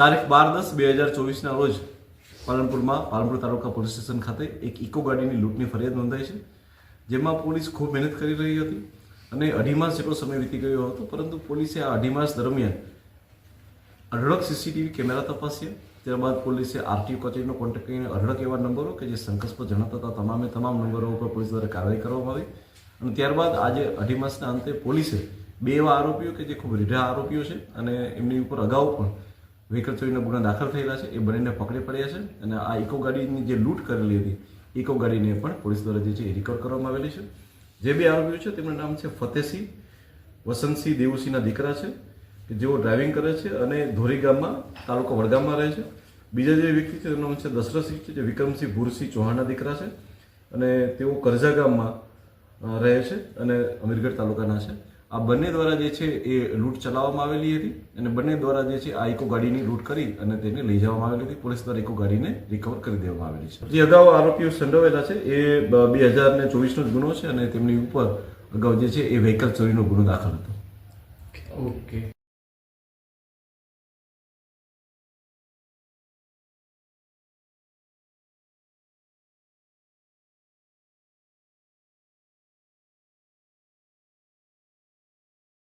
તારીખ 12/10/2024ના રોજ પાલનપુર તાલુકા police station ખાતે એક ઇકો ગાડીની લૂંટની ફરિયાદ નોંધાઈ છે, જેમાં પોલીસ ખૂબ મહેનત કરી રહી હતી અને 2.5 માસ જેટલો સમય વીતી ગયો હતો, પરંતુ પોલીસે આ 2.5 માસ દરમિયાન અઢળક સીસીટીવી કેમેરા તપાસ્યા. ત્યારબાદ પોલીસે આરટીઓ કચેરીનો કોન્ટેક્ટ કરીને અઢળક એવા નંબરો કે જે શંકાસ્પદ જણાતા હતા તમામ નંબરો ઉપર પોલીસ દ્વારા કાર્યવાહી કરવામાં આવી અને ત્યારબાદ આજે 2.5 માસના અંતે પોલીસે 2 એવા આરોપીઓ કે જે ખૂબ રીઢા આરોપીઓ છે અને એમની ઉપર અગાઉ પણ વ્હીકલ ચોરીના ગુના દાખલ થયેલા છે, એ બંનેને પકડી પડ્યા છે અને આ ઇકો ગાડીની જે લૂંટ કરેલી હતી ઇકો ગાડીને પણ પોલીસ દ્વારા જે છે એ રિકવર કરવામાં આવેલી છે. જે 2 આરોપીઓ છે તેમનું નામ છે ફતેહસિંહ વસંતસિંહ દેવુસિંહના દીકરા છે કે જેઓ ડ્રાઇવિંગ કરે છે અને ધોરી ગામમાં તાલુકા વડગામમાં રહે છે. બીજા જે વ્યક્તિ છે તેનું નામ છે દશરથસિંહ છે, જે વિક્રમસિંહ ભૂરસિંહ ચૌહાણના દીકરા છે અને તેઓ કરજા ગામમાં રહે છે અને અમીરગઢ તાલુકાના છે. આ બંને દ્વારા જે છે એ લૂંટ ચલાવવામાં આવેલી હતી અને બંને દ્વારા જે છે આ ઇકો ગાડીની લૂંટ કરી અને તેને લઈ જવામાં આવેલી હતી. પોલીસ દ્વારા ઇકો ગાડીને રિકવર કરી દેવામાં આવેલી છે. જે અગાઉ આરોપીઓ સંડોવાયેલા છે એ 2024નો જ ગુનો છે અને તેમની ઉપર અગાઉ જે છે એ વ્હીકલ ચોરીનો ગુનો દાખલ હતો. ઓકે.